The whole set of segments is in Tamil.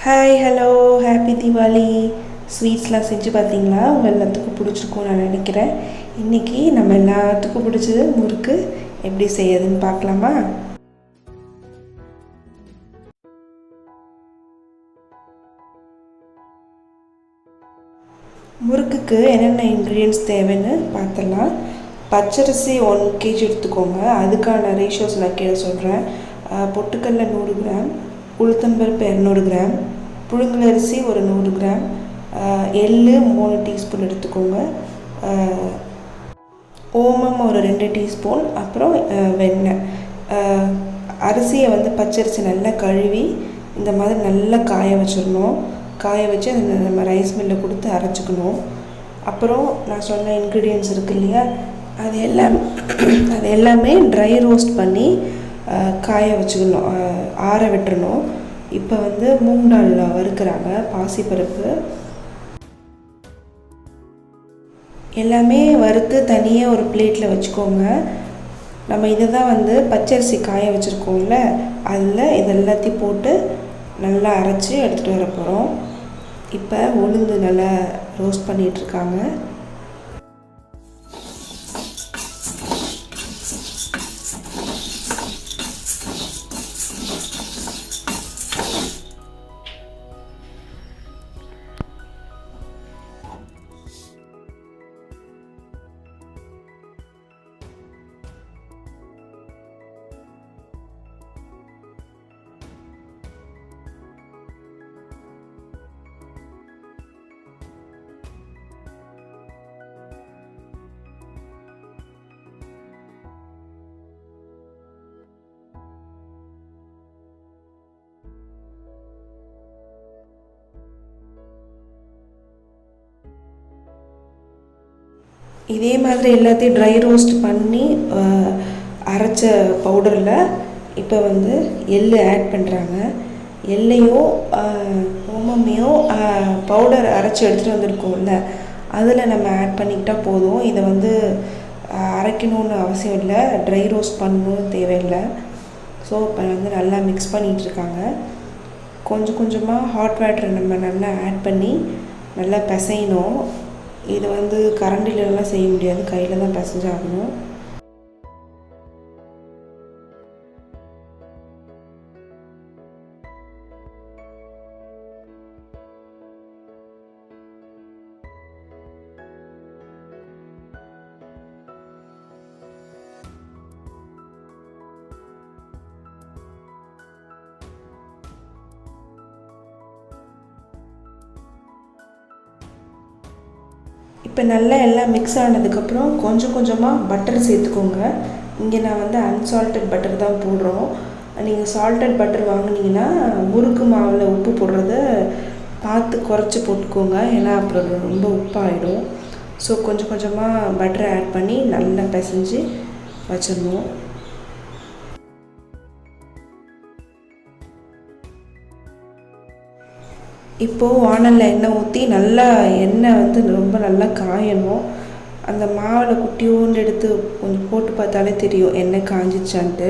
Hi hello happy Deepavali. ஸ்வீட்ஸ்லாம் செஞ்சு பார்த்தீங்களா? உங்கள் எல்லாத்துக்கும் பிடிச்சிருக்கும்னு நான் நினைக்கிறேன். இன்றைக்கி நம்ம எல்லாத்துக்கும் பிடிச்சது முறுக்கு எப்படி செய்யறதுன்னு பார்க்கலாமா? முறுக்குக்கு என்னென்ன இன்க்ரீடியன்ட்ஸ் தேவைன்னு பார்த்துடலாம். பச்சரிசி 1 kg எடுத்துக்கோங்க. அதுக்கான ரேஷியோஸ் நான் கீழே சொல்கிறேன். பொட்டுக்கடலை 100 கிராம், உளுத்தம்பருப்பு 200 கிராம், புழுங்கலரிசி ஒரு 100 கிராம், எள் 3 டீஸ்பூன் எடுத்துக்கோங்க, ஓமம் ஒரு 2 டீஸ்பூன், அப்புறம் வெண்ணெய். அரிசியை பச்சரிசி நல்லா கழுவி இந்த மாதிரி நல்லா காய வச்சிடணும். காய வச்சு அதை நம்ம ரைஸ் மில்லில் கொடுத்து அரைச்சிக்கணும். அப்புறம் நான் சொன்ன இன்க்ரீடியன்ட்ஸ் இருக்குது இல்லையா, அது எல்லாமே ட்ரை ரோஸ்ட் பண்ணி காய வச்சுக்கணும், ஆற விட்டுறணும். இப்போ மூங் டால் வறுக்கிறாங்க, பாசிப்பருப்பு எல்லாமே வறுத்து தனியாக ஒரு பிளேட்டில் வச்சுக்கோங்க. நம்ம இதை தான் பச்சரிசி காய வச்சுருக்கோம்ல, அதில் இது எல்லாத்தையும் போட்டு நல்லா அரைச்சி எடுத்துகிட்டு வர போகிறோம். இப்போ உளுந்து நல்லா ரோஸ்ட் பண்ணிகிட்ருக்காங்க. இதே மாதிரி எல்லாத்தையும் ட்ரை ரோஸ்ட் பண்ணி அரைச்ச பவுடரில் இப்போ எள் ஆட் பண்ணுறாங்க. எள்ளையும் ஓமமையும் பவுடர் அரைச்சி எடுத்துகிட்டு வந்திருக்கோம்ல, அதில் நம்ம ஆட் பண்ணிக்கிட்டால் போதும். இதை அரைக்கணுன்னு அவசியம் இல்லை, ட்ரை ரோஸ்ட் பண்ணணும்னு தேவையில்லை. ஸோ இப்போ நல்லா மிக்ஸ் பண்ணிகிட்ருக்காங்க. கொஞ்சம் கொஞ்சமாக ஹாட் வாட்டரை நம்ம நல்லா ஆட் பண்ணி நல்லா பிசையணும். இது கரண்டிலலாம் செய்ய முடியாது, கையில் தான் பிசைஞ்சாகணும். இப்போ நல்லா எல்லாம் மிக்ஸ் ஆனதுக்கப்புறம் கொஞ்சம் கொஞ்சமாக பட்டர் சேர்த்துக்கோங்க. இங்கே நான் அன்சால்டட் பட்டர் தான் போடுறோம். நீங்கள் சால்டட் பட்டர் வாங்கினீங்கன்னா முறுக்கு மாவில் உப்பு போடுறத பார்த்து குறைச்சி போட்டுக்கோங்க, ஏன்னா அப்புறம் ரொம்ப உப்பாகிடும். ஸோ கொஞ்சம் கொஞ்சமாக பட்டரை ஆட் பண்ணி நல்லா பிசைஞ்சு வச்சிடணும். இப்போது வானலில் எண்ணெய் ஊற்றி நல்லா எண்ணெய் ரொம்ப நல்லா காயணும். அந்த மாவில் குட்டியோண்டு எடுத்து கொஞ்சம் போட்டு பார்த்தாலே தெரியும் எண்ணெய் காஞ்சிச்சான்ட்டு.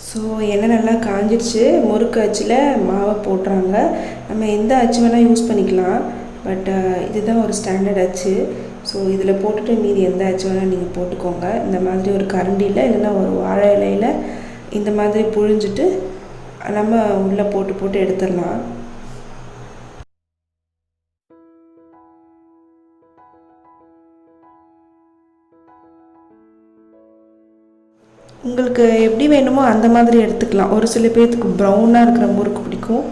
ஸோ எண்ணெய் நல்லா காஞ்சிடுச்சு. முறுக்கு அச்சில் மாவை போட்டுறாங்க. நம்ம எந்த அச்சு வேணால் யூஸ் பண்ணிக்கலாம், பட் இதுதான் ஒரு ஸ்டாண்டர்ட் அச்சு. ஸோ இதில் போட்டுட்டு மீதி எந்த அச்சு வேணால் நீங்கள் போட்டுக்கோங்க. இந்த மாதிரி ஒரு கரண்டியில் இல்லைன்னா ஒரு வாழை இலையில் இந்த மாதிரி புழிஞ்சிட்டு நம்ம உள்ளே போட்டு எடுத்துடலாம். உங்களுக்கு எப்படி வேணுமோ அந்த மாதிரி எடுத்துக்கலாம். ஒரு சில பேர்த்துக்கு ப்ரௌனாக இருக்கிற முறுக்கு பிடிக்கும்,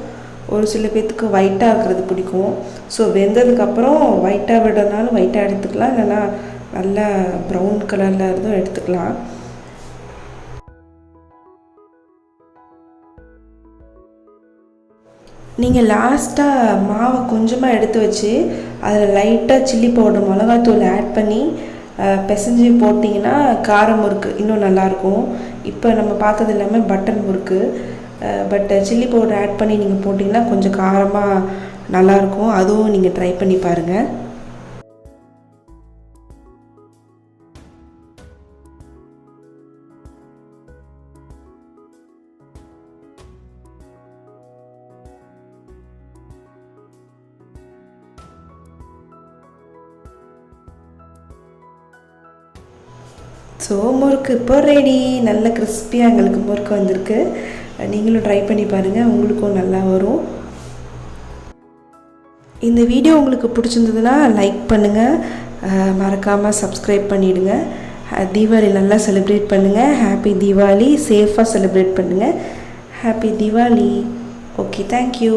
ஒரு சில பேர்த்துக்கு ஒயிட்டாக இருக்கிறது பிடிக்கும். ஸோ வெந்ததுக்கப்புறம் ஒயிட்டாக விடுறதுனாலும் ஒயிட்டாக எடுத்துக்கலாம், இல்லைன்னா நல்லா ப்ரௌன் கலரில் இருந்தும் எடுத்துக்கலாம். நீங்கள் லாஸ்ட்டாக மாவை கொஞ்சமாக எடுத்து வச்சு அதில் லைட்டாக சில்லி பவுடர், மிளகாத்தூள் ஆட் பண்ணி பிசைஞ்சு போட்டிங்கன்னா காரம் முறுக்கு இன்னும் நல்லாயிருக்கும். இப்போ நம்ம பார்த்தது எல்லாமே பட்டன் முறுக்கு, பட் சில்லி பவுடர் ஆட் பண்ணி நீங்கள் போட்டிங்கன்னா கொஞ்சம் காரமாக நல்லாயிருக்கும். அதுவும் நீங்கள் ட்ரை பண்ணி பாருங்கள். ஸோ முறுக்கு இப்போ ரெடி. நல்ல கிறிஸ்பியாக எங்களுக்கு முறுக்கு வந்திருக்கு. நீங்களும் ட்ரை பண்ணி பாருங்கள், உங்களுக்கும் நல்லா வரும். இந்த வீடியோ உங்களுக்கு பிடிச்சிருந்ததுன்னா லைக் பண்ணுங்கள், மறக்காமல் சப்ஸ்கிரைப் பண்ணிவிடுங்க. தீபாவளி நல்லா செலிப்ரேட் பண்ணுங்கள். ஹாப்பி தீபாவளி. சேஃபாக செலிப்ரேட் பண்ணுங்கள். ஹாப்பி தீபாவளி. Okay, thank you.